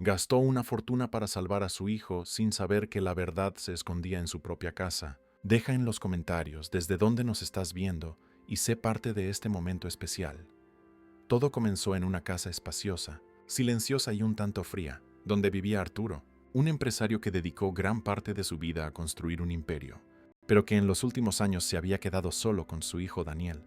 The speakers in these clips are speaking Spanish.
Gastó una fortuna para salvar a su hijo sin saber que la verdad se escondía en su propia casa. Deja en los comentarios desde dónde nos estás viendo y sé parte de este momento especial. Todo comenzó en una casa espaciosa, silenciosa y un tanto fría, donde vivía Arturo, un empresario que dedicó gran parte de su vida a construir un imperio, pero que en los últimos años se había quedado solo con su hijo Daniel,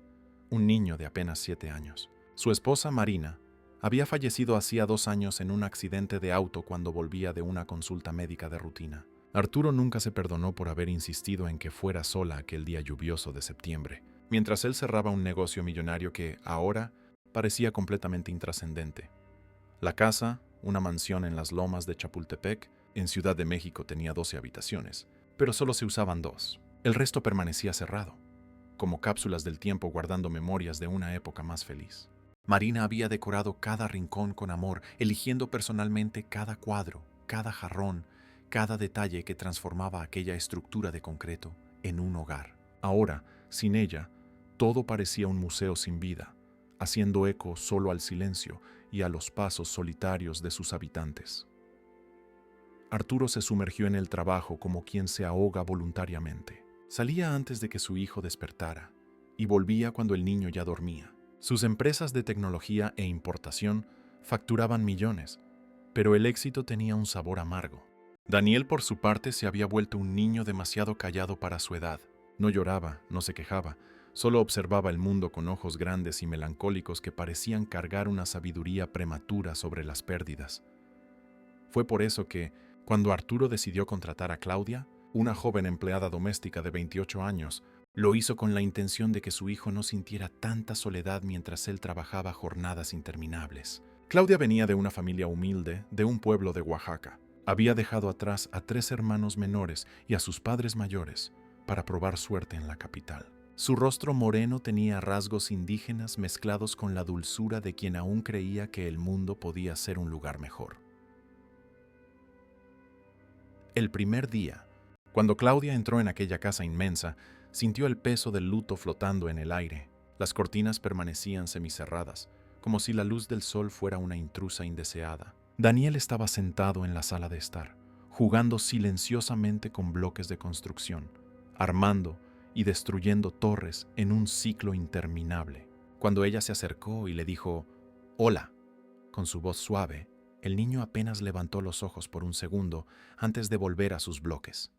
un niño de apenas 7 años. Su esposa Marina había fallecido hacía 2 años en un accidente de auto cuando volvía de una consulta médica de rutina. Arturo nunca se perdonó por haber insistido en que fuera sola aquel día lluvioso de septiembre, mientras él cerraba un negocio millonario que, ahora, parecía completamente intrascendente. La casa, una mansión en las lomas de Chapultepec, en Ciudad de México, tenía 12 habitaciones, pero solo se usaban 2. El resto permanecía cerrado, como cápsulas del tiempo guardando memorias de una época más feliz. Marina había decorado cada rincón con amor, eligiendo personalmente cada cuadro, cada jarrón, cada detalle que transformaba aquella estructura de concreto en un hogar. Ahora, sin ella, todo parecía un museo sin vida, haciendo eco solo al silencio y a los pasos solitarios de sus habitantes. Arturo se sumergió en el trabajo como quien se ahoga voluntariamente. Salía antes de que su hijo despertara y volvía cuando el niño ya dormía. Sus empresas de tecnología e importación facturaban millones, pero el éxito tenía un sabor amargo. Daniel, por su parte, se había vuelto un niño demasiado callado para su edad. No lloraba, no se quejaba, solo observaba el mundo con ojos grandes y melancólicos que parecían cargar una sabiduría prematura sobre las pérdidas. Fue por eso que, cuando Arturo decidió contratar a Claudia, una joven empleada doméstica de 28 años, lo hizo con la intención de que su hijo no sintiera tanta soledad mientras él trabajaba jornadas interminables. Claudia venía de una familia humilde de un pueblo de Oaxaca. Había dejado atrás a 3 hermanos menores y a sus padres mayores para probar suerte en la capital. Su rostro moreno tenía rasgos indígenas mezclados con la dulzura de quien aún creía que el mundo podía ser un lugar mejor. El primer día, cuando Claudia entró en aquella casa inmensa, sintió el peso del luto flotando en el aire. Las cortinas permanecían semicerradas, como si la luz del sol fuera una intrusa indeseada. Daniel estaba sentado en la sala de estar, jugando silenciosamente con bloques de construcción, armando y destruyendo torres en un ciclo interminable. Cuando ella se acercó y le dijo «Hola», con su voz suave, el niño apenas levantó los ojos por un segundo antes de volver a sus bloques.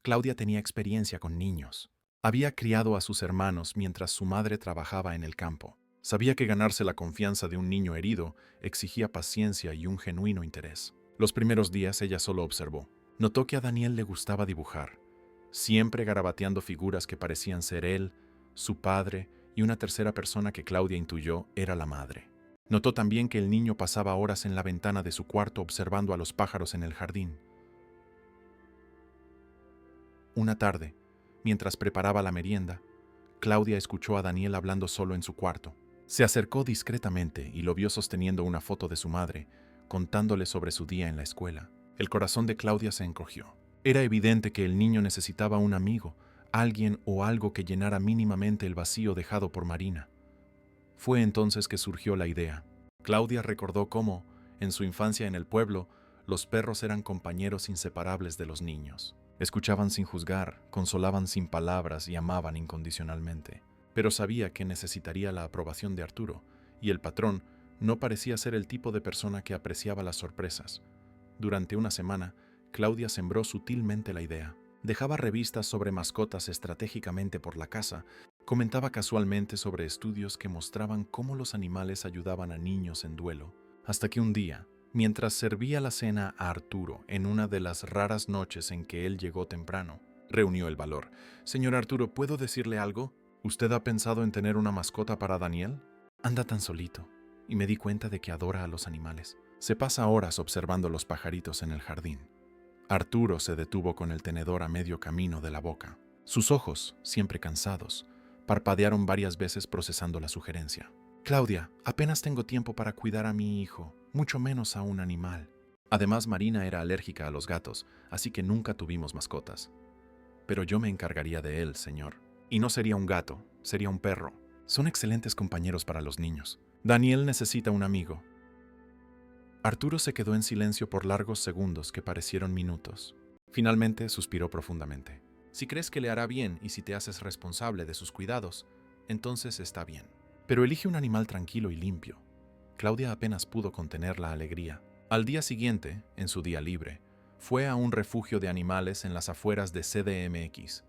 Claudia tenía experiencia con niños. Había criado a sus hermanos mientras su madre trabajaba en el campo. Sabía que ganarse la confianza de un niño herido exigía paciencia y un genuino interés. Los primeros días ella solo observó. Notó que a Daniel le gustaba dibujar, siempre garabateando figuras que parecían ser él, su padre y una tercera persona que Claudia intuyó era la madre. Notó también que el niño pasaba horas en la ventana de su cuarto observando a los pájaros en el jardín. Una tarde, mientras preparaba la merienda, Claudia escuchó a Daniel hablando solo en su cuarto. Se acercó discretamente y lo vio sosteniendo una foto de su madre, contándole sobre su día en la escuela. El corazón de Claudia se encogió. Era evidente que el niño necesitaba un amigo, alguien o algo que llenara mínimamente el vacío dejado por Marina. Fue entonces que surgió la idea. Claudia recordó cómo, en su infancia en el pueblo, los perros eran compañeros inseparables de los niños. Escuchaban sin juzgar, consolaban sin palabras y amaban incondicionalmente. Pero sabía que necesitaría la aprobación de Arturo, y el patrón no parecía ser el tipo de persona que apreciaba las sorpresas. Durante una semana, Claudia sembró sutilmente la idea. Dejaba revistas sobre mascotas estratégicamente por la casa, comentaba casualmente sobre estudios que mostraban cómo los animales ayudaban a niños en duelo, hasta que un día, mientras servía la cena a Arturo en una de las raras noches en que él llegó temprano, reunió el valor. «Señor Arturo, ¿puedo decirle algo? ¿Usted ha pensado en tener una mascota para Daniel? Anda tan solito, y me di cuenta de que adora a los animales. Se pasa horas observando los pajaritos en el jardín». Arturo se detuvo con el tenedor a medio camino de la boca. Sus ojos, siempre cansados, parpadearon varias veces procesando la sugerencia. «Claudia, apenas tengo tiempo para cuidar a mi hijo, mucho menos a un animal». Además, Marina era alérgica a los gatos, así que nunca tuvimos mascotas. «Pero yo me encargaría de él, señor. Y no sería un gato, sería un perro. Son excelentes compañeros para los niños. Daniel necesita un amigo». Arturo se quedó en silencio por largos segundos que parecieron minutos. Finalmente suspiró profundamente. Si crees que le hará bien y si te haces responsable de sus cuidados, entonces está bien. Pero elige un animal tranquilo y limpio. Claudia apenas pudo contener la alegría. Al día siguiente, en su día libre, fue a un refugio de animales en las afueras de CDMX.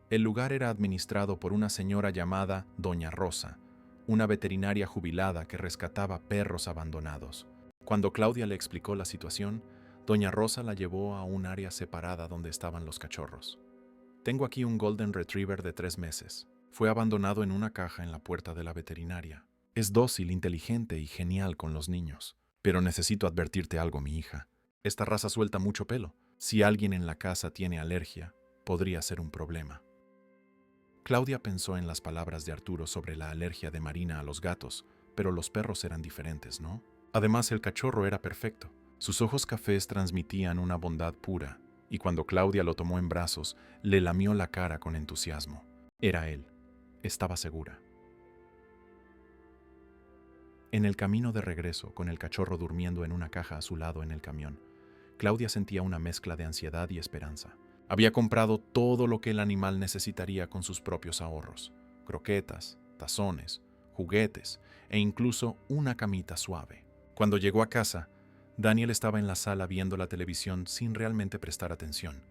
El lugar era administrado por una señora llamada Doña Rosa, una veterinaria jubilada que rescataba perros abandonados. Cuando Claudia le explicó la situación, Doña Rosa la llevó a un área separada donde estaban los cachorros. Tengo aquí un Golden Retriever de 3 meses. Fue abandonado en una caja en la puerta de la veterinaria. Es dócil, inteligente y genial con los niños. Pero necesito advertirte algo, mi hija. Esta raza suelta mucho pelo. Si alguien en la casa tiene alergia, podría ser un problema. Claudia pensó en las palabras de Arturo sobre la alergia de Marina a los gatos, pero los perros eran diferentes, ¿no? Además, el cachorro era perfecto. Sus ojos cafés transmitían una bondad pura, y cuando Claudia lo tomó en brazos, le lamió la cara con entusiasmo. Era él. Estaba segura. En el camino de regreso, con el cachorro durmiendo en una caja a su lado en el camión, Claudia sentía una mezcla de ansiedad y esperanza. Había comprado todo lo que el animal necesitaría con sus propios ahorros: croquetas, tazones, juguetes e incluso una camita suave. Cuando llegó a casa, Daniel estaba en la sala viendo la televisión sin realmente prestar atención.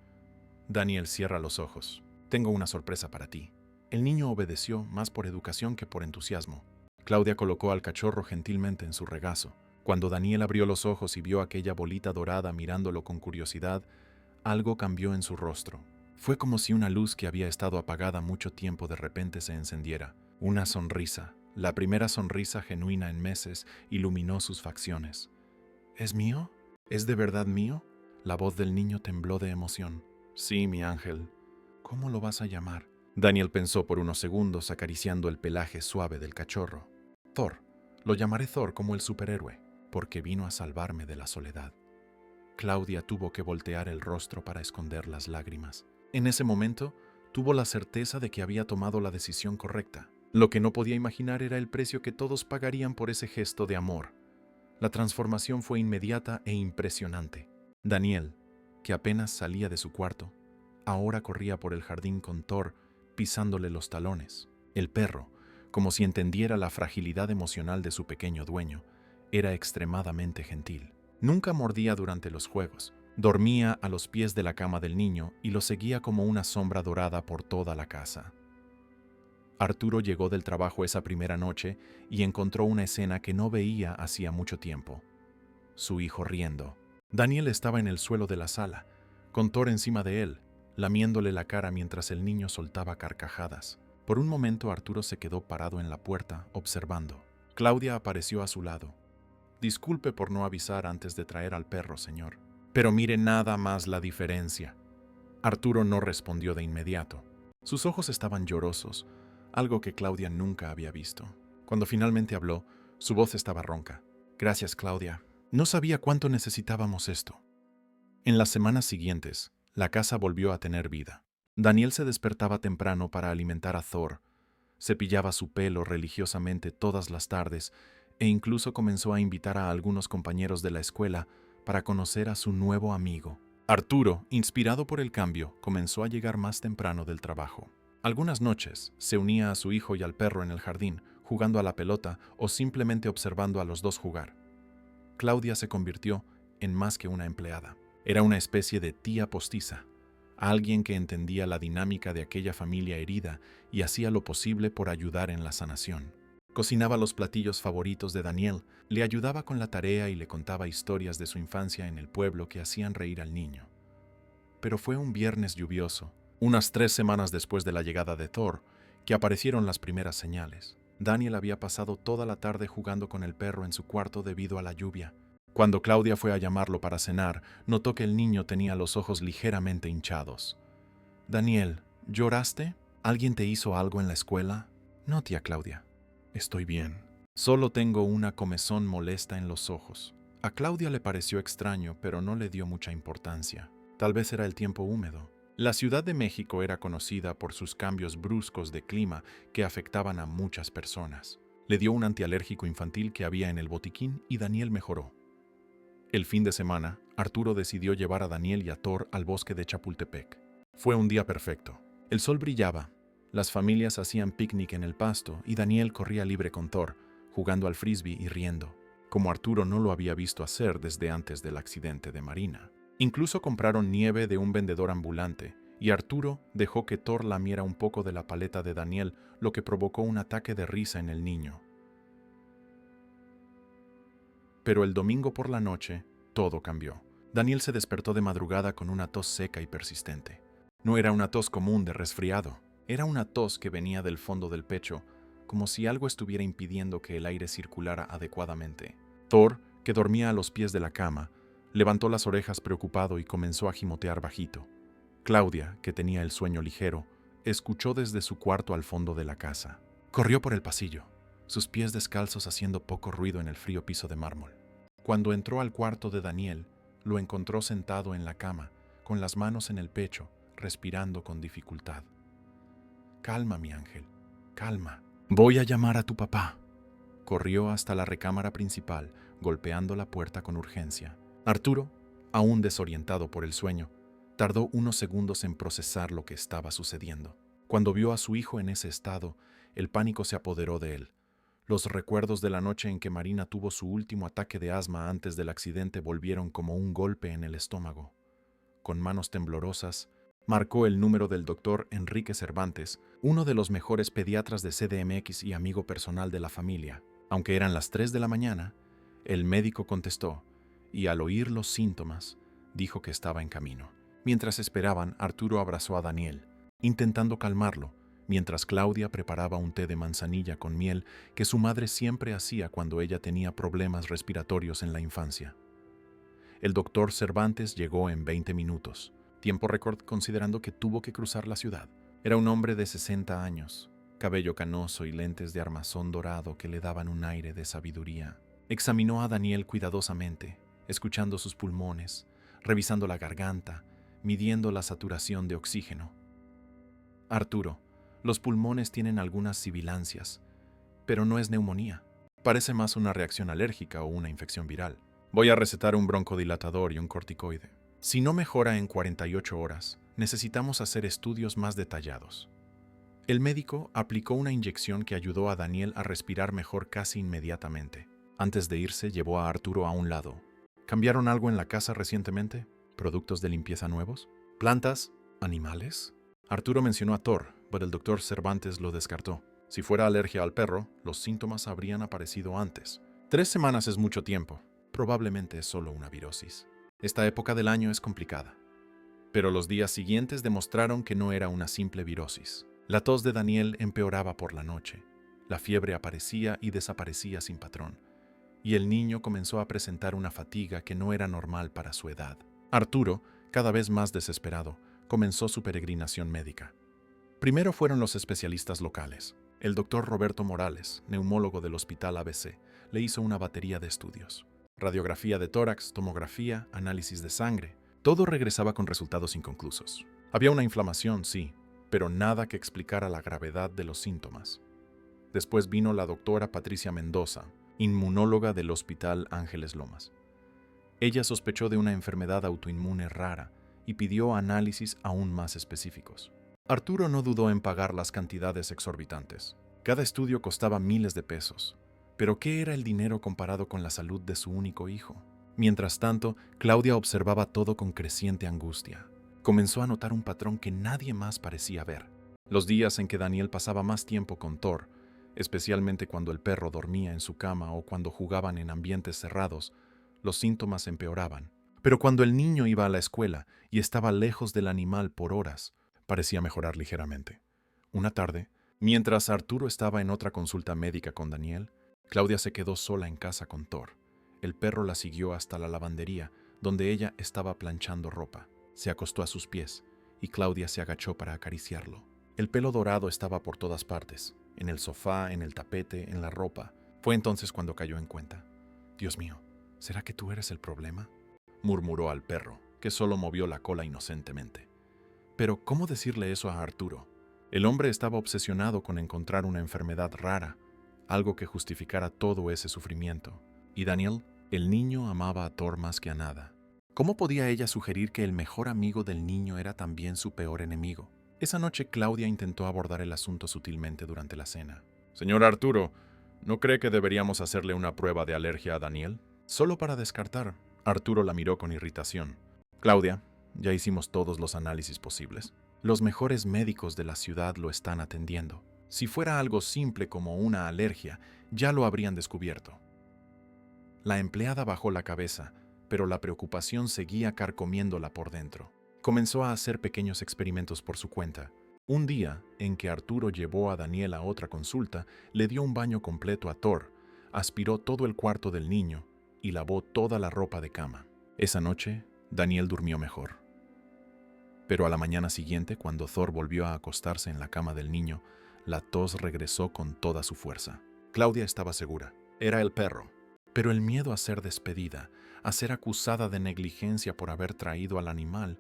Daniel, cierra los ojos. Tengo una sorpresa para ti. El niño obedeció más por educación que por entusiasmo. Claudia colocó al cachorro gentilmente en su regazo. Cuando Daniel abrió los ojos y vio aquella bolita dorada mirándolo con curiosidad, algo cambió en su rostro. Fue como si una luz que había estado apagada mucho tiempo de repente se encendiera. Una sonrisa, la primera sonrisa genuina en meses, iluminó sus facciones. ¿Es mío? ¿Es de verdad mío? La voz del niño tembló de emoción. Sí, mi ángel. ¿Cómo lo vas a llamar? Daniel pensó por unos segundos, acariciando el pelaje suave del cachorro. Thor. Lo llamaré Thor como el superhéroe, porque vino a salvarme de la soledad. Claudia tuvo que voltear el rostro para esconder las lágrimas. En ese momento, tuvo la certeza de que había tomado la decisión correcta. Lo que no podía imaginar era el precio que todos pagarían por ese gesto de amor. La transformación fue inmediata e impresionante. Daniel, que apenas salía de su cuarto, ahora corría por el jardín con Thor pisándole los talones. El perro, como si entendiera la fragilidad emocional de su pequeño dueño, era extremadamente gentil. Nunca mordía durante los juegos. Dormía a los pies de la cama del niño y lo seguía como una sombra dorada por toda la casa. Arturo llegó del trabajo esa primera noche y encontró una escena que no veía hacía mucho tiempo. Su hijo riendo. Daniel estaba en el suelo de la sala, con Thor encima de él, lamiéndole la cara mientras el niño soltaba carcajadas. Por un momento Arturo se quedó parado en la puerta, observando. Claudia apareció a su lado. Disculpe por no avisar antes de traer al perro, señor. Pero mire nada más la diferencia. Arturo no respondió de inmediato. Sus ojos estaban llorosos, algo que Claudia nunca había visto. Cuando finalmente habló, su voz estaba ronca. Gracias, Claudia. No sabía cuánto necesitábamos esto. En las semanas siguientes, la casa volvió a tener vida. Daniel se despertaba temprano para alimentar a Thor, cepillaba su pelo religiosamente todas las tardes e incluso comenzó a invitar a algunos compañeros de la escuela para conocer a su nuevo amigo. Arturo, inspirado por el cambio, comenzó a llegar más temprano del trabajo. Algunas noches se unía a su hijo y al perro en el jardín, jugando a la pelota o simplemente observando a los dos jugar. Claudia se convirtió en más que una empleada. Era una especie de tía postiza, alguien que entendía la dinámica de aquella familia herida y hacía lo posible por ayudar en la sanación. Cocinaba los platillos favoritos de Daniel, le ayudaba con la tarea y le contaba historias de su infancia en el pueblo que hacían reír al niño. Pero fue un viernes lluvioso, unas 3 semanas después de la llegada de Thor, que aparecieron las primeras señales. Daniel había pasado toda la tarde jugando con el perro en su cuarto debido a la lluvia. Cuando Claudia fue a llamarlo para cenar, notó que el niño tenía los ojos ligeramente hinchados. «Daniel, ¿lloraste? ¿Alguien te hizo algo en la escuela?» «No, tía Claudia. Estoy bien. Solo tengo una comezón molesta en los ojos». A Claudia le pareció extraño, pero no le dio mucha importancia. Tal vez era el tiempo húmedo. La Ciudad de México era conocida por sus cambios bruscos de clima que afectaban a muchas personas. Le dio un antialérgico infantil que había en el botiquín y Daniel mejoró. El fin de semana, Arturo decidió llevar a Daniel y a Thor al bosque de Chapultepec. Fue un día perfecto. El sol brillaba, las familias hacían picnic en el pasto y Daniel corría libre con Thor, jugando al frisbee y riendo, como Arturo no lo había visto hacer desde antes del accidente de Marina. Incluso compraron nieve de un vendedor ambulante, y Arturo dejó que Thor lamiera un poco de la paleta de Daniel, lo que provocó un ataque de risa en el niño. Pero el domingo por la noche, todo cambió. Daniel se despertó de madrugada con una tos seca y persistente. No era una tos común de resfriado, era una tos que venía del fondo del pecho, como si algo estuviera impidiendo que el aire circulara adecuadamente. Thor, que dormía a los pies de la cama, levantó las orejas preocupado y comenzó a gimotear bajito. Claudia, que tenía el sueño ligero, escuchó desde su cuarto al fondo de la casa. Corrió por el pasillo, sus pies descalzos haciendo poco ruido en el frío piso de mármol. Cuando entró al cuarto de Daniel, lo encontró sentado en la cama, con las manos en el pecho, respirando con dificultad. «Calma, mi ángel, calma. Voy a llamar a tu papá». Corrió hasta la recámara principal, golpeando la puerta con urgencia. Arturo, aún desorientado por el sueño, tardó unos segundos en procesar lo que estaba sucediendo. Cuando vio a su hijo en ese estado, el pánico se apoderó de él. Los recuerdos de la noche en que Marina tuvo su último ataque de asma antes del accidente volvieron como un golpe en el estómago. Con manos temblorosas, marcó el número del doctor Enrique Cervantes, uno de los mejores pediatras de CDMX y amigo personal de la familia. Aunque eran las 3 de la mañana, el médico contestó y al oír los síntomas, dijo que estaba en camino. Mientras esperaban, Arturo abrazó a Daniel, intentando calmarlo, mientras Claudia preparaba un té de manzanilla con miel que su madre siempre hacía cuando ella tenía problemas respiratorios en la infancia. El doctor Cervantes llegó en 20 minutos, tiempo récord considerando que tuvo que cruzar la ciudad. Era un hombre de 60 años, cabello canoso y lentes de armazón dorado que le daban un aire de sabiduría. Examinó a Daniel cuidadosamente, escuchando sus pulmones, revisando la garganta, midiendo la saturación de oxígeno. «Arturo, los pulmones tienen algunas sibilancias, pero no es neumonía. Parece más una reacción alérgica o una infección viral. Voy a recetar un broncodilatador y un corticoide. Si no mejora en 48 horas, necesitamos hacer estudios más detallados». El médico aplicó una inyección que ayudó a Daniel a respirar mejor casi inmediatamente. Antes de irse, llevó a Arturo a un lado. ¿Cambiaron algo en la casa recientemente? ¿Productos de limpieza nuevos? ¿Plantas? ¿Animales? Arturo mencionó a Thor, pero el doctor Cervantes lo descartó. Si fuera alergia al perro, los síntomas habrían aparecido antes. 3 semanas es mucho tiempo. Probablemente es solo una virosis. Esta época del año es complicada. Pero los días siguientes demostraron que no era una simple virosis. La tos de Daniel empeoraba por la noche. La fiebre aparecía y desaparecía sin patrón. Y el niño comenzó a presentar una fatiga que no era normal para su edad. Arturo, cada vez más desesperado, comenzó su peregrinación médica. Primero fueron los especialistas locales. El doctor Roberto Morales, neumólogo del Hospital ABC, le hizo una batería de estudios. Radiografía de tórax, tomografía, análisis de sangre. Todo regresaba con resultados inconclusos. Había una inflamación, sí, pero nada que explicara la gravedad de los síntomas. Después vino la doctora Patricia Mendoza, inmunóloga del Hospital Ángeles Lomas. Ella sospechó de una enfermedad autoinmune rara y pidió análisis aún más específicos. Arturo no dudó en pagar las cantidades exorbitantes. Cada estudio costaba miles de pesos. Pero ¿qué era el dinero comparado con la salud de su único hijo? Mientras tanto, Claudia observaba todo con creciente angustia. Comenzó a notar un patrón que nadie más parecía ver. Los días en que Daniel pasaba más tiempo con Thor, especialmente cuando el perro dormía en su cama o cuando jugaban en ambientes cerrados, los síntomas empeoraban. Pero cuando el niño iba a la escuela y estaba lejos del animal por horas, parecía mejorar ligeramente. Una tarde, mientras Arturo estaba en otra consulta médica con Daniel, Claudia se quedó sola en casa con Thor. El perro la siguió hasta la lavandería, donde ella estaba planchando ropa. Se acostó a sus pies, y Claudia se agachó para acariciarlo. El pelo dorado estaba por todas partes, en el sofá, en el tapete, en la ropa. Fue entonces cuando cayó en cuenta. «Dios mío, ¿será que tú eres el problema?», murmuró al perro, que solo movió la cola inocentemente. Pero, ¿cómo decirle eso a Arturo? El hombre estaba obsesionado con encontrar una enfermedad rara, algo que justificara todo ese sufrimiento. Y Daniel El niño amaba a Thor más que a nada. ¿Cómo podía ella sugerir que el mejor amigo del niño era también su peor enemigo? Esa noche Claudia intentó abordar el asunto sutilmente durante la cena. Señor Arturo, ¿no cree que deberíamos hacerle una prueba de alergia a Daniel? Solo para descartar. Arturo la miró con irritación. Claudia, ya hicimos todos los análisis posibles. Los mejores médicos de la ciudad lo están atendiendo. Si fuera algo simple como una alergia, ya lo habrían descubierto. La empleada bajó la cabeza, pero la preocupación seguía carcomiéndola por dentro. Comenzó a hacer pequeños experimentos por su cuenta. Un día, en que Arturo llevó a Daniel a otra consulta, le dio un baño completo a Thor, aspiró todo el cuarto del niño y lavó toda la ropa de cama. Esa noche, Daniel durmió mejor. Pero a la mañana siguiente, cuando Thor volvió a acostarse en la cama del niño, la tos regresó con toda su fuerza. Claudia estaba segura. Era el perro. Pero el miedo a ser despedida, a ser acusada de negligencia por haber traído al animal,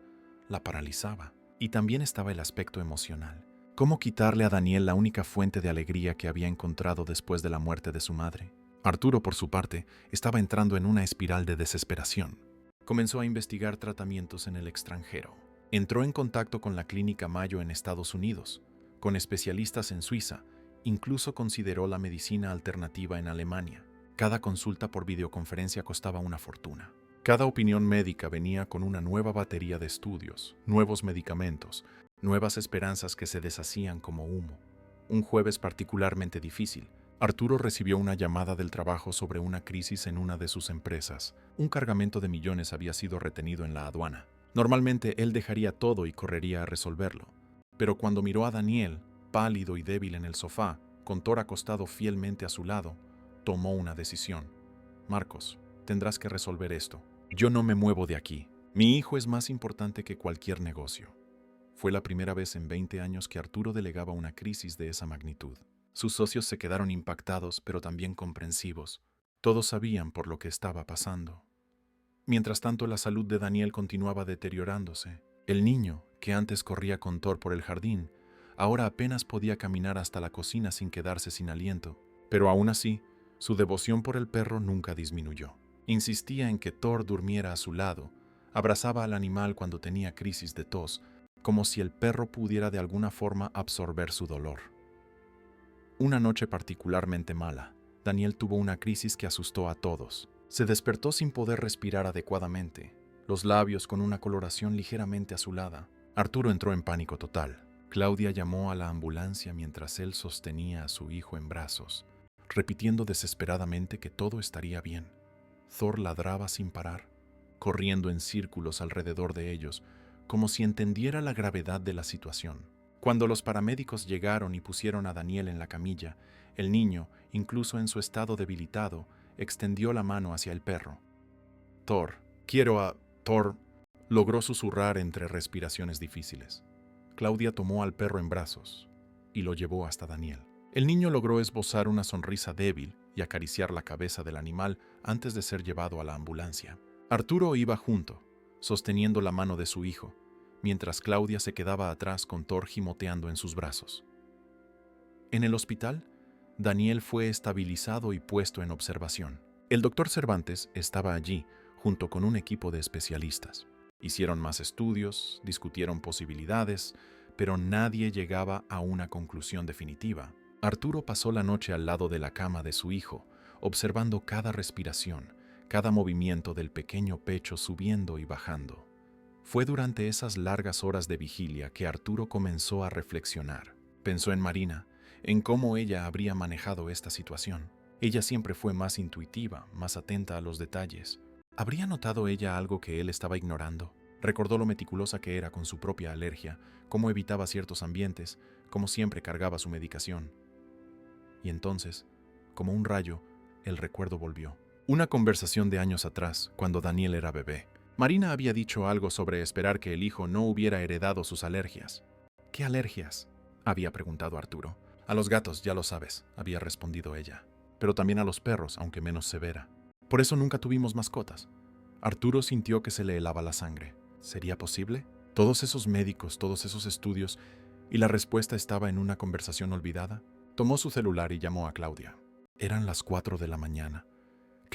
la paralizaba. Y también estaba el aspecto emocional. ¿Cómo quitarle a Daniel la única fuente de alegría que había encontrado después de la muerte de su madre? Arturo, por su parte, estaba entrando en una espiral de desesperación. Comenzó a investigar tratamientos en el extranjero. Entró en contacto con la Clínica Mayo en Estados Unidos, con especialistas en Suiza, incluso consideró la medicina alternativa en Alemania. Cada consulta por videoconferencia costaba una fortuna. Cada opinión médica venía con una nueva batería de estudios, nuevos medicamentos, nuevas esperanzas que se deshacían como humo. Un jueves particularmente difícil, Arturo recibió una llamada del trabajo sobre una crisis en una de sus empresas. Un cargamento de millones había sido retenido en la aduana. Normalmente él dejaría todo y correría a resolverlo. Pero cuando miró a Daniel, pálido y débil en el sofá, con Thor acostado fielmente a su lado, tomó una decisión. Marcos, tendrás que resolver esto. Yo no me muevo de aquí. Mi hijo es más importante que cualquier negocio. Fue la primera vez en 20 años que Arturo delegaba una crisis de esa magnitud. Sus socios se quedaron impactados, pero también comprensivos. Todos sabían por lo que estaba pasando. Mientras tanto, la salud de Daniel continuaba deteriorándose. El niño, que antes corría con Thor por el jardín, ahora apenas podía caminar hasta la cocina sin quedarse sin aliento. Pero aún así, su devoción por el perro nunca disminuyó. Insistía en que Thor durmiera a su lado, abrazaba al animal cuando tenía crisis de tos, como si el perro pudiera de alguna forma absorber su dolor. Una noche particularmente mala, Daniel tuvo una crisis que asustó a todos. Se despertó sin poder respirar adecuadamente, los labios con una coloración ligeramente azulada. Arturo entró en pánico total. Claudia llamó a la ambulancia mientras él sostenía a su hijo en brazos, repitiendo desesperadamente que todo estaría bien. Thor ladraba sin parar, corriendo en círculos alrededor de ellos, como si entendiera la gravedad de la situación. Cuando los paramédicos llegaron y pusieron a Daniel en la camilla, el niño, incluso en su estado debilitado, extendió la mano hacia el perro. Thor, logró susurrar entre respiraciones difíciles. Claudia tomó al perro en brazos y lo llevó hasta Daniel. El niño logró esbozar una sonrisa débil y acariciar la cabeza del animal antes de ser llevado a la ambulancia. Arturo iba junto, sosteniendo la mano de su hijo, mientras Claudia se quedaba atrás con Thor gimoteando en sus brazos. En el hospital, Daniel fue estabilizado y puesto en observación. El doctor Cervantes estaba allí, junto con un equipo de especialistas. Hicieron más estudios, discutieron posibilidades, pero nadie llegaba a una conclusión definitiva. Arturo pasó la noche al lado de la cama de su hijo, observando cada respiración, cada movimiento del pequeño pecho subiendo y bajando. Fue durante esas largas horas de vigilia que Arturo comenzó a reflexionar. Pensó en Marina, en cómo ella habría manejado esta situación. Ella siempre fue más intuitiva, más atenta a los detalles. ¿Habría notado ella algo que él estaba ignorando? Recordó lo meticulosa que era con su propia alergia, cómo evitaba ciertos ambientes, cómo siempre cargaba su medicación. Y entonces, como un rayo, el recuerdo volvió. Una conversación de años atrás, cuando Daniel era bebé. Marina había dicho algo sobre esperar que el hijo no hubiera heredado sus alergias. ¿Qué alergias?, había preguntado Arturo. A los gatos, ya lo sabes, había respondido ella. Pero también a los perros, aunque menos severa. Por eso nunca tuvimos mascotas. Arturo sintió que se le helaba la sangre. ¿Sería posible? Todos esos médicos, todos esos estudios, y la respuesta estaba en una conversación olvidada. Tomó su celular y llamó a Claudia. Eran las 4 de la mañana.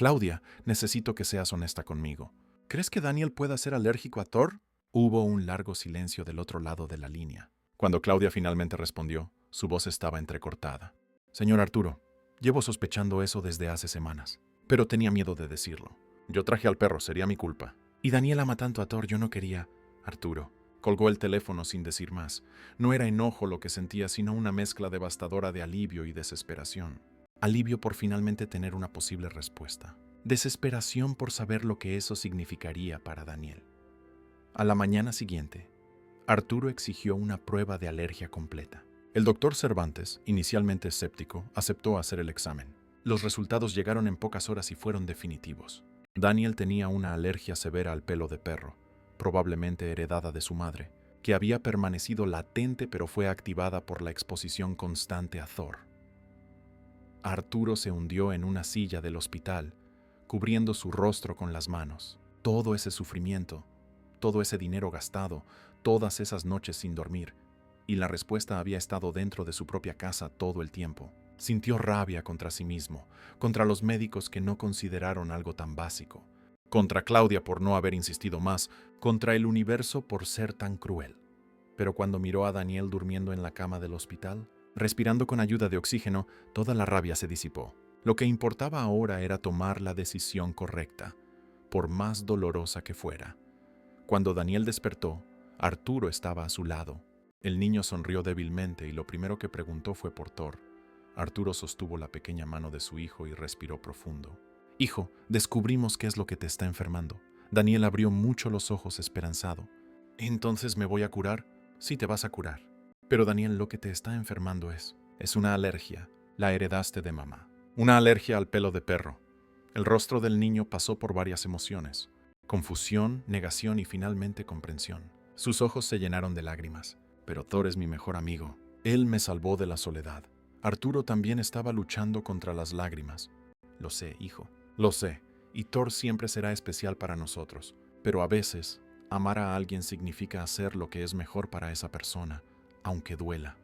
Claudia, necesito que seas honesta conmigo. ¿Crees que Daniel pueda ser alérgico a Thor? Hubo un largo silencio del otro lado de la línea. Cuando Claudia finalmente respondió, su voz estaba entrecortada. Señor Arturo, llevo sospechando eso desde hace semanas, pero tenía miedo de decirlo. Yo traje al perro, sería mi culpa. Y Daniel ama tanto a Thor, yo no quería. Arturo colgó el teléfono sin decir más. No era enojo lo que sentía, sino una mezcla devastadora de alivio y desesperación. Alivio por finalmente tener una posible respuesta. Desesperación por saber lo que eso significaría para Daniel. A la mañana siguiente, Arturo exigió una prueba de alergia completa. El doctor Cervantes, inicialmente escéptico, aceptó hacer el examen. Los resultados llegaron en pocas horas y fueron definitivos. Daniel tenía una alergia severa al pelo de perro, probablemente heredada de su madre, que había permanecido latente pero fue activada por la exposición constante a Thor. Arturo se hundió en una silla del hospital, cubriendo su rostro con las manos. Todo ese sufrimiento, todo ese dinero gastado, todas esas noches sin dormir, y la respuesta había estado dentro de su propia casa todo el tiempo. Sintió rabia contra sí mismo, contra los médicos que no consideraron algo tan básico, contra Claudia por no haber insistido más, contra el universo por ser tan cruel. Pero cuando miró a Daniel durmiendo en la cama del hospital, respirando con ayuda de oxígeno, toda la rabia se disipó. Lo que importaba ahora era tomar la decisión correcta, por más dolorosa que fuera. Cuando Daniel despertó, Arturo estaba a su lado. El niño sonrió débilmente y lo primero que preguntó fue por Thor. Arturo sostuvo la pequeña mano de su hijo y respiró profundo. Hijo, descubrimos qué es lo que te está enfermando. Daniel abrió mucho los ojos esperanzado. ¿Entonces me voy a curar? Sí, te vas a curar. Pero Daniel, lo que te está enfermando es una alergia. La heredaste de mamá. Una alergia al pelo de perro. El rostro del niño pasó por varias emociones. Confusión, negación y finalmente comprensión. Sus ojos se llenaron de lágrimas. Pero Thor es mi mejor amigo. Él me salvó de la soledad. Arturo también estaba luchando contra las lágrimas. Lo sé, hijo. Lo sé. Y Thor siempre será especial para nosotros. Pero a veces, amar a alguien significa hacer lo que es mejor para esa persona, aunque duela.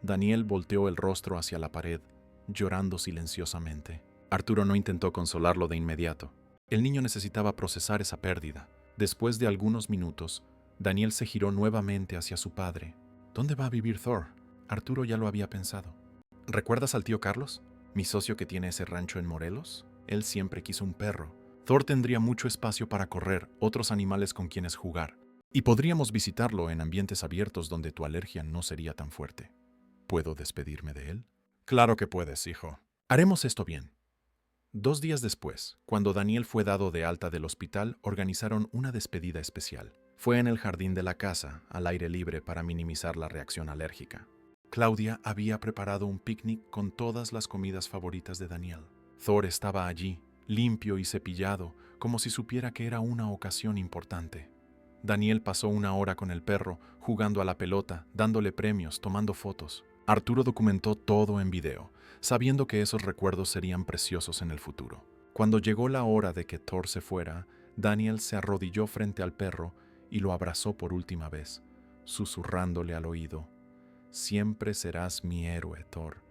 Daniel volteó el rostro hacia la pared, llorando silenciosamente. Arturo no intentó consolarlo de inmediato. El niño necesitaba procesar esa pérdida. Después de algunos minutos, Daniel se giró nuevamente hacia su padre. ¿Dónde va a vivir Thor? Arturo ya lo había pensado. ¿Recuerdas al tío Carlos? Mi socio que tiene ese rancho en Morelos. Él siempre quiso un perro. Thor tendría mucho espacio para correr, otros animales con quienes jugar. Y podríamos visitarlo en ambientes abiertos donde tu alergia no sería tan fuerte. ¿Puedo despedirme de él? Claro que puedes, hijo. Haremos esto bien. 2 días después, cuando Daniel fue dado de alta del hospital, organizaron una despedida especial. Fue en el jardín de la casa, al aire libre para minimizar la reacción alérgica. Claudia había preparado un picnic con todas las comidas favoritas de Daniel. Thor estaba allí, limpio y cepillado, como si supiera que era una ocasión importante. Daniel pasó 1 hora con el perro, jugando a la pelota, dándole premios, tomando fotos. Arturo documentó todo en video, sabiendo que esos recuerdos serían preciosos en el futuro. Cuando llegó la hora de que Thor se fuera, Daniel se arrodilló frente al perro y lo abrazó por última vez, susurrándole al oído: «Siempre serás mi héroe, Thor.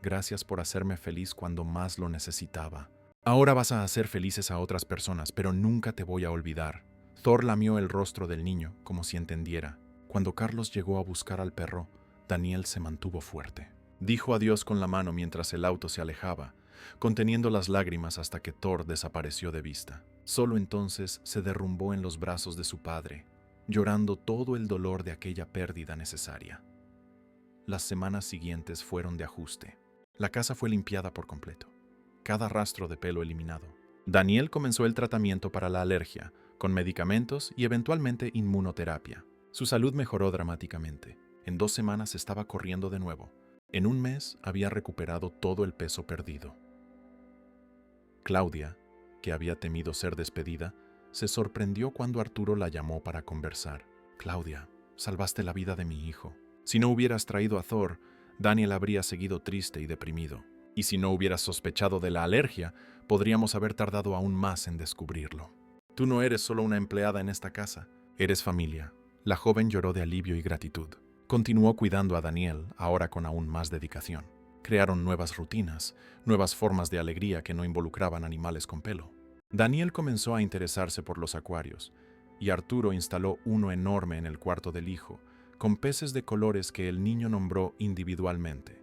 Gracias por hacerme feliz cuando más lo necesitaba. Ahora vas a hacer felices a otras personas, pero nunca te voy a olvidar». Thor lamió el rostro del niño, como si entendiera. Cuando Carlos llegó a buscar al perro, Daniel se mantuvo fuerte. Dijo adiós con la mano mientras el auto se alejaba, conteniendo las lágrimas hasta que Thor desapareció de vista. Solo entonces se derrumbó en los brazos de su padre, llorando todo el dolor de aquella pérdida necesaria. Las semanas siguientes fueron de ajuste. La casa fue limpiada por completo, cada rastro de pelo eliminado. Daniel comenzó el tratamiento para la alergia, con medicamentos y eventualmente inmunoterapia. Su salud mejoró dramáticamente. En 2 semanas estaba corriendo de nuevo. En 1 mes había recuperado todo el peso perdido. Claudia, que había temido ser despedida, se sorprendió cuando Arturo la llamó para conversar. «Claudia, salvaste la vida de mi hijo. Si no hubieras traído a Thor, Daniel habría seguido triste y deprimido. Y si no hubieras sospechado de la alergia, podríamos haber tardado aún más en descubrirlo. Tú no eres solo una empleada en esta casa, eres familia». La joven lloró de alivio y gratitud. Continuó cuidando a Daniel, ahora con aún más dedicación. Crearon nuevas rutinas, nuevas formas de alegría que no involucraban animales con pelo. Daniel comenzó a interesarse por los acuarios, y Arturo instaló uno enorme en el cuarto del hijo, con peces de colores que el niño nombró individualmente.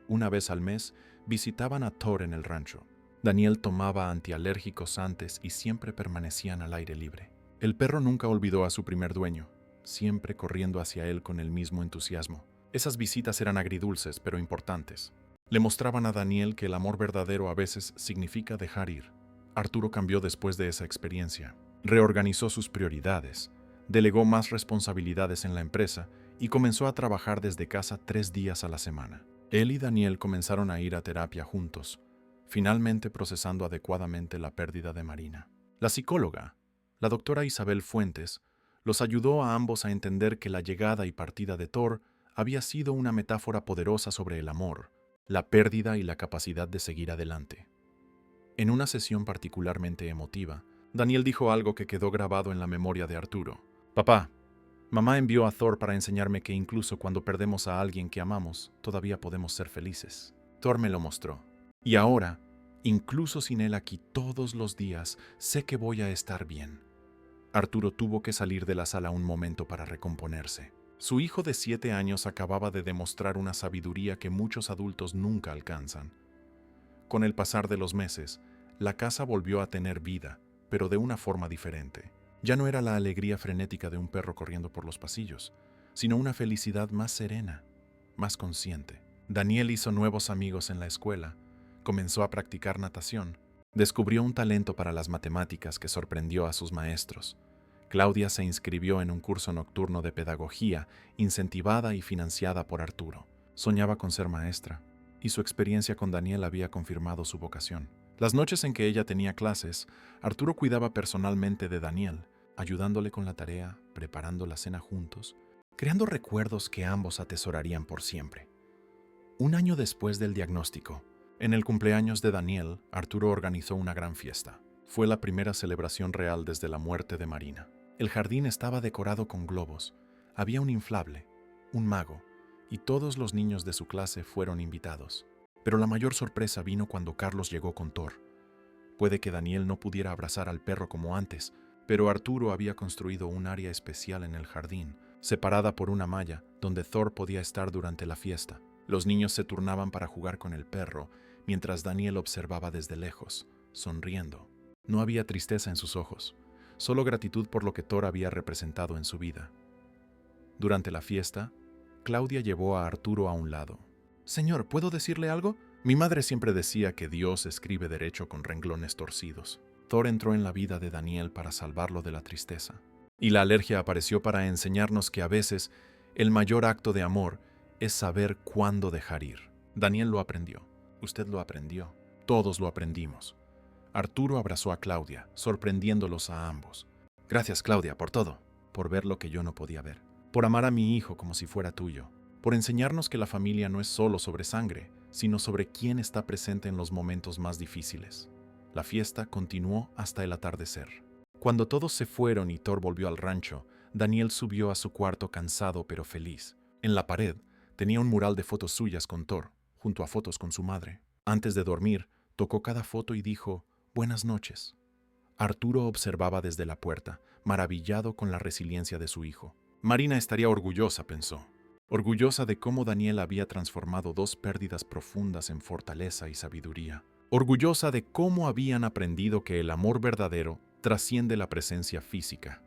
Una vez al mes, visitaban a Thor en el rancho. Daniel tomaba antialérgicos antes y siempre permanecían al aire libre. El perro nunca olvidó a su primer dueño, siempre corriendo hacia él con el mismo entusiasmo. Esas visitas eran agridulces, pero importantes. Le mostraban a Daniel que el amor verdadero a veces significa dejar ir. Arturo cambió después de esa experiencia. Reorganizó sus prioridades, delegó más responsabilidades en la empresa y comenzó a trabajar desde casa 3 días a la semana. Él y Daniel comenzaron a ir a terapia juntos, finalmente procesando adecuadamente la pérdida de Marina. La psicóloga, la doctora Isabel Fuentes, los ayudó a ambos a entender que la llegada y partida de Thor había sido una metáfora poderosa sobre el amor, la pérdida y la capacidad de seguir adelante. En una sesión particularmente emotiva, Daniel dijo algo que quedó grabado en la memoria de Arturo. «Papá, mamá envió a Thor para enseñarme que incluso cuando perdemos a alguien que amamos, todavía podemos ser felices. Thor me lo mostró. Y ahora, incluso sin él aquí todos los días, sé que voy a estar bien». Arturo tuvo que salir de la sala un momento para recomponerse. Su hijo de 7 años acababa de demostrar una sabiduría que muchos adultos nunca alcanzan. Con el pasar de los meses, la casa volvió a tener vida, pero de una forma diferente. Ya no era la alegría frenética de un perro corriendo por los pasillos, sino una felicidad más serena, más consciente. Daniel hizo nuevos amigos en la escuela, comenzó a practicar natación, descubrió un talento para las matemáticas que sorprendió a sus maestros. Claudia se inscribió en un curso nocturno de pedagogía, incentivada y financiada por Arturo. Soñaba con ser maestra, y su experiencia con Daniel había confirmado su vocación. Las noches en que ella tenía clases, Arturo cuidaba personalmente de Daniel, ayudándole con la tarea, preparando la cena juntos, creando recuerdos que ambos atesorarían por siempre. Un año después del diagnóstico, en el cumpleaños de Daniel, Arturo organizó una gran fiesta. Fue la primera celebración real desde la muerte de Marina. El jardín estaba decorado con globos, había un inflable, un mago, y todos los niños de su clase fueron invitados. Pero la mayor sorpresa vino cuando Carlos llegó con Thor. Puede que Daniel no pudiera abrazar al perro como antes, pero Arturo había construido un área especial en el jardín, separada por una malla, donde Thor podía estar durante la fiesta. Los niños se turnaban para jugar con el perro, mientras Daniel observaba desde lejos, sonriendo. No había tristeza en sus ojos, solo gratitud por lo que Thor había representado en su vida. Durante la fiesta, Claudia llevó a Arturo a un lado. «Señor, ¿puedo decirle algo? Mi madre siempre decía que Dios escribe derecho con renglones torcidos». Thor entró en la vida de Daniel para salvarlo de la tristeza. Y la alergia apareció para enseñarnos que a veces el mayor acto de amor es saber cuándo dejar ir. Daniel lo aprendió. Usted lo aprendió. Todos lo aprendimos. Arturo abrazó a Claudia, sorprendiéndolos a ambos. «Gracias, Claudia, por todo. Por ver lo que yo no podía ver. Por amar a mi hijo como si fuera tuyo. Por enseñarnos que la familia no es solo sobre sangre, sino sobre quién está presente en los momentos más difíciles». La fiesta continuó hasta el atardecer. Cuando todos se fueron y Thor volvió al rancho, Daniel subió a su cuarto cansado pero feliz. En la pared tenía un mural de fotos suyas con Thor, junto a fotos con su madre. Antes de dormir, tocó cada foto y dijo: «Buenas noches». Arturo observaba desde la puerta, maravillado con la resiliencia de su hijo. Marina estaría orgullosa, pensó. Orgullosa de cómo Daniel había transformado 2 pérdidas profundas en fortaleza y sabiduría. Orgullosa de cómo habían aprendido que el amor verdadero trasciende la presencia física.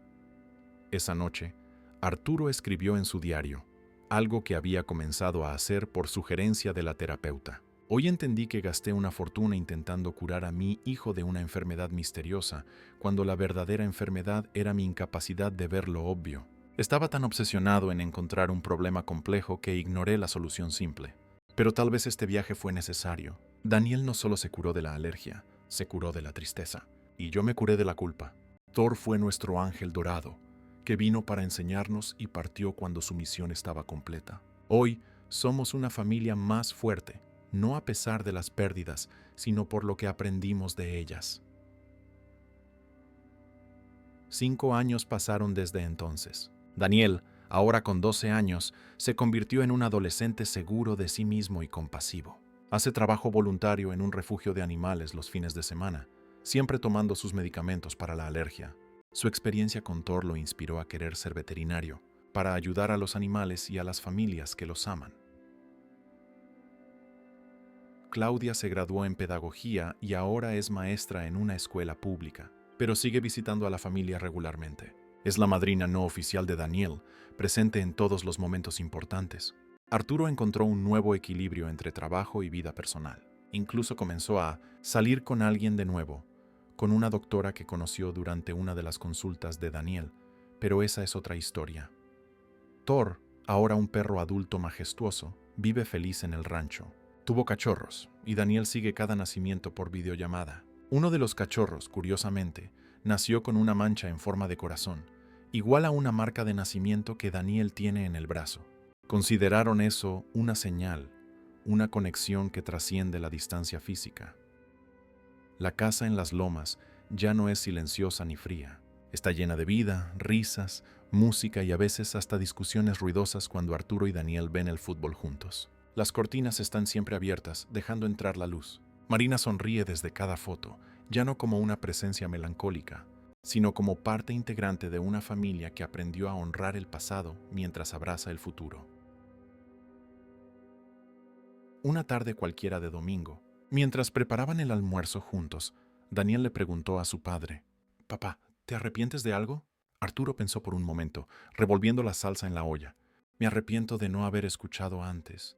Esa noche, Arturo escribió en su diario, algo que había comenzado a hacer por sugerencia de la terapeuta. «Hoy entendí que gasté una fortuna intentando curar a mi hijo de una enfermedad misteriosa, cuando la verdadera enfermedad era mi incapacidad de ver lo obvio. Estaba tan obsesionado en encontrar un problema complejo que ignoré la solución simple. Pero tal vez este viaje fue necesario. Daniel no solo se curó de la alergia, se curó de la tristeza. Y yo me curé de la culpa. Thor fue nuestro ángel dorado, que vino para enseñarnos y partió cuando su misión estaba completa. Hoy somos una familia más fuerte, no a pesar de las pérdidas, sino por lo que aprendimos de ellas». 5 años pasaron desde entonces. Daniel, ahora con 12 años, se convirtió en un adolescente seguro de sí mismo y compasivo. Hace trabajo voluntario en un refugio de animales los fines de semana, siempre tomando sus medicamentos para la alergia. Su experiencia con Thor lo inspiró a querer ser veterinario, para ayudar a los animales y a las familias que los aman. Claudia se graduó en pedagogía y ahora es maestra en una escuela pública, pero sigue visitando a la familia regularmente. Es la madrina no oficial de Daniel, presente en todos los momentos importantes. Arturo encontró un nuevo equilibrio entre trabajo y vida personal. Incluso comenzó a salir con alguien de nuevo, con una doctora que conoció durante una de las consultas de Daniel, pero esa es otra historia. Thor, ahora un perro adulto majestuoso, vive feliz en el rancho. Tuvo cachorros, y Daniel sigue cada nacimiento por videollamada. Uno de los cachorros, curiosamente, nació con una mancha en forma de corazón, igual a una marca de nacimiento que Daniel tiene en el brazo. Consideraron eso una señal, una conexión que trasciende la distancia física. La casa en las lomas ya no es silenciosa ni fría. Está llena de vida, risas, música y a veces hasta discusiones ruidosas cuando Arturo y Daniel ven el fútbol juntos. Las cortinas están siempre abiertas, dejando entrar la luz. Marina sonríe desde cada foto, ya no como una presencia melancólica, sino como parte integrante de una familia que aprendió a honrar el pasado mientras abraza el futuro. Una tarde cualquiera de domingo, mientras preparaban el almuerzo juntos, Daniel le preguntó a su padre: «Papá, ¿te arrepientes de algo?» Arturo pensó por un momento, revolviendo la salsa en la olla. «Me arrepiento de no haber escuchado antes,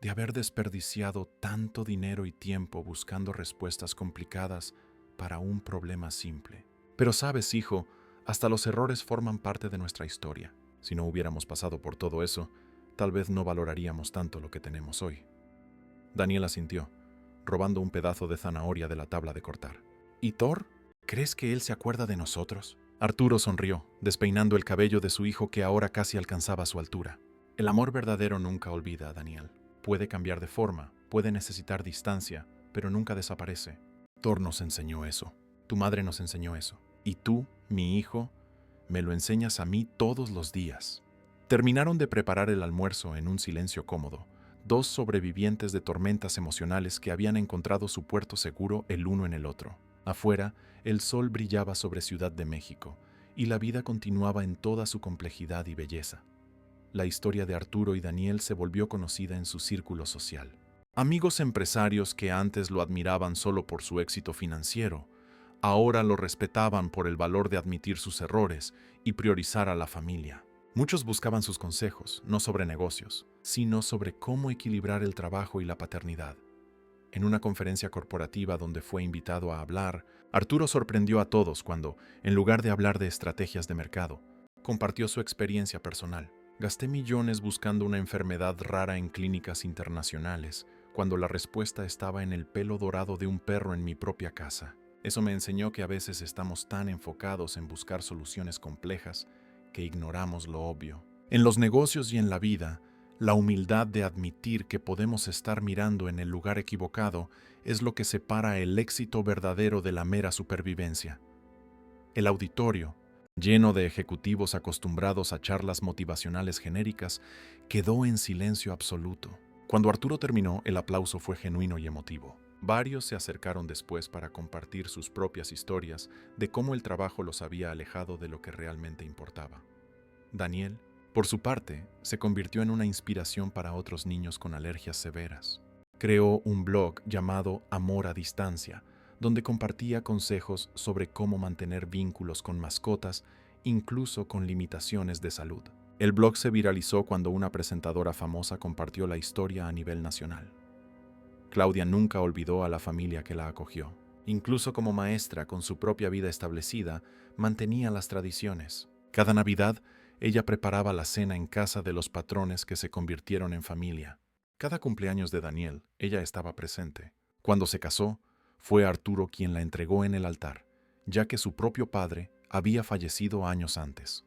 de haber desperdiciado tanto dinero y tiempo buscando respuestas complicadas para un problema simple. Pero sabes, hijo, hasta los errores forman parte de nuestra historia. Si no hubiéramos pasado por todo eso, tal vez no valoraríamos tanto lo que tenemos hoy». Daniel asintió, robando un pedazo de zanahoria de la tabla de cortar. «¿Y Thor? ¿Crees que él se acuerda de nosotros?» Arturo sonrió, despeinando el cabello de su hijo que ahora casi alcanzaba su altura. El amor verdadero nunca olvida, Daniel. Puede cambiar de forma, puede necesitar distancia, pero nunca desaparece. Thor nos enseñó eso. Tu madre nos enseñó eso. Y tú, mi hijo, me lo enseñas a mí todos los días. Terminaron de preparar el almuerzo en un silencio cómodo. Dos sobrevivientes de tormentas emocionales que habían encontrado su puerto seguro el uno en el otro. Afuera, el sol brillaba sobre Ciudad de México, y la vida continuaba en toda su complejidad y belleza. La historia de Arturo y Daniel se volvió conocida en su círculo social. Amigos empresarios que antes lo admiraban solo por su éxito financiero, ahora lo respetaban por el valor de admitir sus errores y priorizar a la familia. Muchos buscaban sus consejos, no sobre negocios, sino sobre cómo equilibrar el trabajo y la paternidad. En una conferencia corporativa donde fue invitado a hablar, Arturo sorprendió a todos cuando, en lugar de hablar de estrategias de mercado, compartió su experiencia personal. «Gasté millones buscando una enfermedad rara en clínicas internacionales, cuando la respuesta estaba en el pelo dorado de un perro en mi propia casa. Eso me enseñó que a veces estamos tan enfocados en buscar soluciones complejas que ignoramos lo obvio. En los negocios y en la vida, la humildad de admitir que podemos estar mirando en el lugar equivocado es lo que separa el éxito verdadero de la mera supervivencia». El auditorio, lleno de ejecutivos acostumbrados a charlas motivacionales genéricas, quedó en silencio absoluto. Cuando Arturo terminó, el aplauso fue genuino y emotivo. Varios se acercaron después para compartir sus propias historias de cómo el trabajo los había alejado de lo que realmente importaba. Daniel, por su parte, se convirtió en una inspiración para otros niños con alergias severas. Creó un blog llamado Amor a Distancia, donde compartía consejos sobre cómo mantener vínculos con mascotas, incluso con limitaciones de salud. El blog se viralizó cuando una presentadora famosa compartió la historia a nivel nacional. Claudia nunca olvidó a la familia que la acogió. Incluso como maestra, con su propia vida establecida, mantenía las tradiciones. Cada Navidad, ella preparaba la cena en casa de los patrones que se convirtieron en familia. Cada cumpleaños de Daniel, ella estaba presente. Cuando se casó, fue Arturo quien la entregó en el altar, ya que su propio padre había fallecido años antes.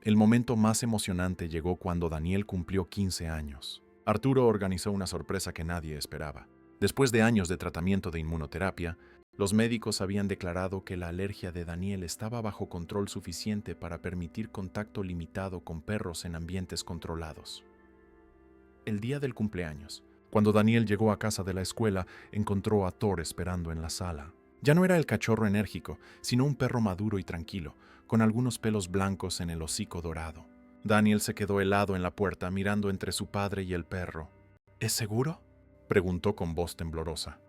El momento más emocionante llegó cuando Daniel cumplió 15 años. Arturo organizó una sorpresa que nadie esperaba. Después de años de tratamiento de inmunoterapia, los médicos habían declarado que la alergia de Daniel estaba bajo control suficiente para permitir contacto limitado con perros en ambientes controlados. El día del cumpleaños, Cuando Daniel llegó a casa de la escuela, encontró a Thor esperando en la sala. Ya no era el cachorro enérgico, sino un perro maduro y tranquilo, con algunos pelos blancos en el hocico dorado. Daniel se quedó helado en la puerta, mirando entre su padre y el perro. ¿Es seguro?, preguntó con voz temblorosa.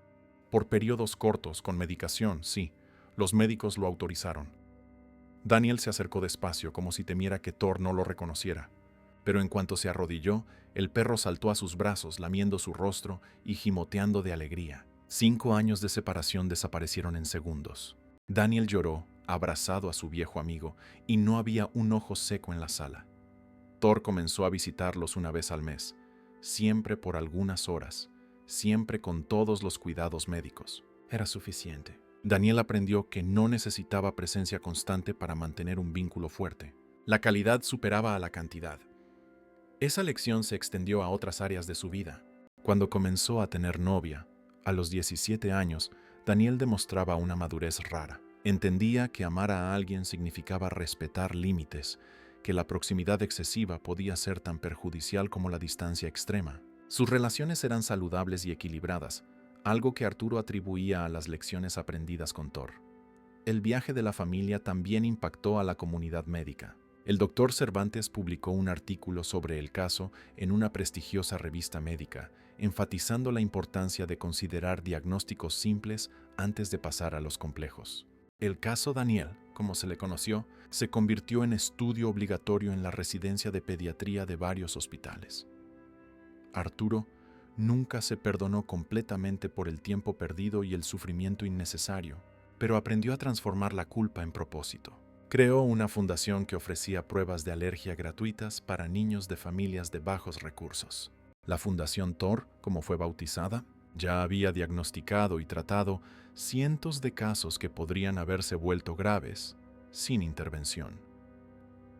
Por periodos cortos, con medicación, sí. Los médicos lo autorizaron. Daniel se acercó despacio, como si temiera que Thor no lo reconociera. Pero en cuanto se arrodilló, el perro saltó a sus brazos, lamiendo su rostro y gimoteando de alegría. 5 años de separación desaparecieron en segundos. Daniel lloró, abrazado a su viejo amigo, y no había un ojo seco en la sala. Thor comenzó a visitarlos una vez al mes, siempre por algunas horas, siempre con todos los cuidados médicos. Era suficiente. Daniel aprendió que no necesitaba presencia constante para mantener un vínculo fuerte. La calidad superaba a la cantidad. Esa lección se extendió a otras áreas de su vida. Cuando comenzó a tener novia, a los 17 años, Daniel demostraba una madurez rara. Entendía que amar a alguien significaba respetar límites, que la proximidad excesiva podía ser tan perjudicial como la distancia extrema. Sus relaciones eran saludables y equilibradas, algo que Arturo atribuía a las lecciones aprendidas con Thor. El viaje de la familia también impactó a la comunidad médica. El doctor Cervantes publicó un artículo sobre el caso en una prestigiosa revista médica, enfatizando la importancia de considerar diagnósticos simples antes de pasar a los complejos. El caso Daniel, como se le conoció, se convirtió en estudio obligatorio en la residencia de pediatría de varios hospitales. Arturo nunca se perdonó completamente por el tiempo perdido y el sufrimiento innecesario, pero aprendió a transformar la culpa en propósito. Creó una fundación que ofrecía pruebas de alergia gratuitas para niños de familias de bajos recursos. La Fundación Thor, como fue bautizada, ya había diagnosticado y tratado cientos de casos que podrían haberse vuelto graves sin intervención.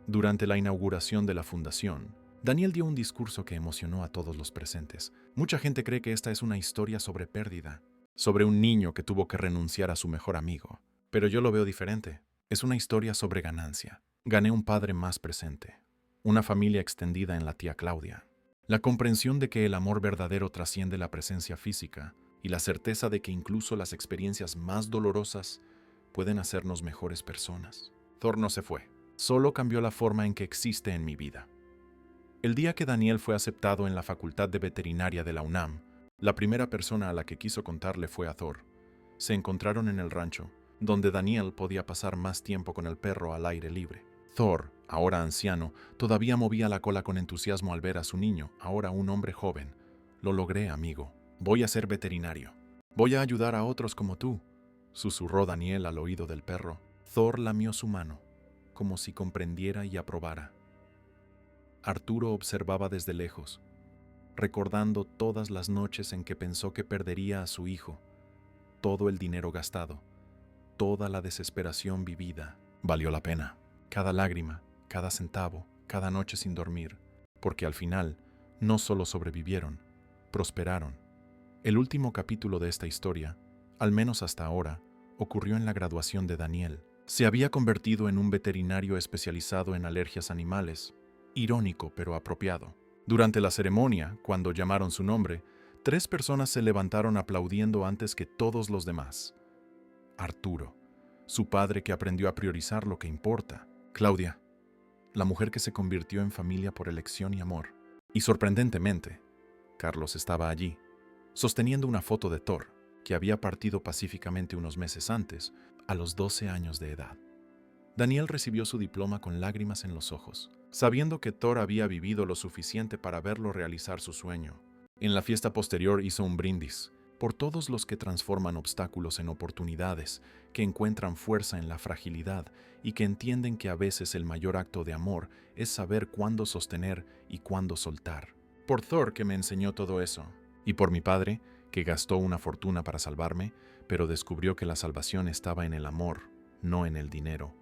Durante la inauguración de la fundación, Daniel dio un discurso que emocionó a todos los presentes. Mucha gente cree que esta es una historia sobre pérdida, sobre un niño que tuvo que renunciar a su mejor amigo. Pero yo lo veo diferente. Es una historia sobre ganancia. Gané un padre más presente, una familia extendida en la tía Claudia, la comprensión de que el amor verdadero trasciende la presencia física y la certeza de que incluso las experiencias más dolorosas pueden hacernos mejores personas. Thor no se fue, solo cambió la forma en que existe en mi vida. El día que Daniel fue aceptado en la Facultad de Veterinaria de la UNAM, la primera persona a la que quiso contarle fue a Thor. Se encontraron en el rancho, donde Daniel podía pasar más tiempo con el perro al aire libre. Thor, ahora anciano, todavía movía la cola con entusiasmo al ver a su niño, ahora un hombre joven. Lo logré, amigo. Voy a ser veterinario. Voy a ayudar a otros como tú, susurró Daniel al oído del perro. Thor lamió su mano, como si comprendiera y aprobara. Arturo observaba desde lejos, recordando todas las noches en que pensó que perdería a su hijo, todo el dinero gastado, toda la desesperación vivida. Valió la pena. Cada lágrima, cada centavo, cada noche sin dormir, porque al final no solo sobrevivieron, prosperaron. El último capítulo de esta historia, al menos hasta ahora, ocurrió en la graduación de Daniel. Se había convertido en un veterinario especializado en alergias animales, irónico pero apropiado. Durante la ceremonia, cuando llamaron su nombre, 3 personas se levantaron aplaudiendo antes que todos los demás. Arturo, su padre que aprendió a priorizar lo que importa. Claudia, la mujer que se convirtió en familia por elección y amor. Y sorprendentemente, Carlos estaba allí, sosteniendo una foto de Thor, que había partido pacíficamente unos meses antes, a los 12 años de edad. Daniel recibió su diploma con lágrimas en los ojos, sabiendo que Thor había vivido lo suficiente para verlo realizar su sueño. En la fiesta posterior hizo un brindis por todos los que transforman obstáculos en oportunidades, que encuentran fuerza en la fragilidad y que entienden que a veces el mayor acto de amor es saber cuándo sostener y cuándo soltar. Por Thor, que me enseñó todo eso, y por mi padre, que gastó una fortuna para salvarme, pero descubrió que la salvación estaba en el amor, no en el dinero.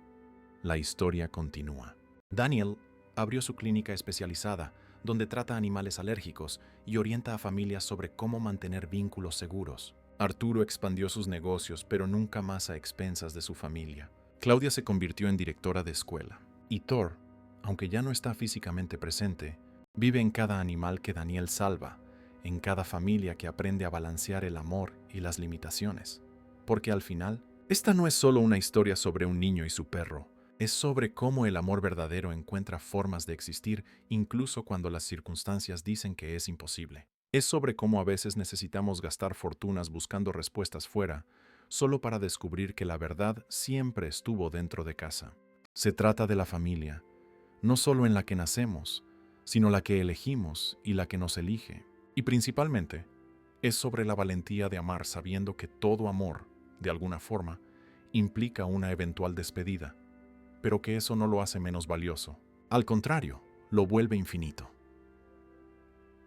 La historia continúa. Daniel abrió su clínica especializada, donde trata animales alérgicos y orienta a familias sobre cómo mantener vínculos seguros. Arturo expandió sus negocios, pero nunca más a expensas de su familia. Claudia se convirtió en directora de escuela. Y Thor, aunque ya no está físicamente presente, vive en cada animal que Daniel salva, en cada familia que aprende a balancear el amor y las limitaciones. Porque al final, esta no es solo una historia sobre un niño y su perro, es sobre cómo el amor verdadero encuentra formas de existir incluso cuando las circunstancias dicen que es imposible. Es sobre cómo a veces necesitamos gastar fortunas buscando respuestas fuera, solo para descubrir que la verdad siempre estuvo dentro de casa. Se trata de la familia, no solo en la que nacemos, sino la que elegimos y la que nos elige. Y principalmente, es sobre la valentía de amar sabiendo que todo amor, de alguna forma, implica una eventual despedida, pero que eso no lo hace menos valioso. Al contrario, lo vuelve infinito.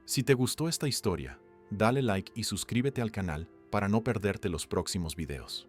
Si te gustó esta historia, dale like y suscríbete al canal para no perderte los próximos videos.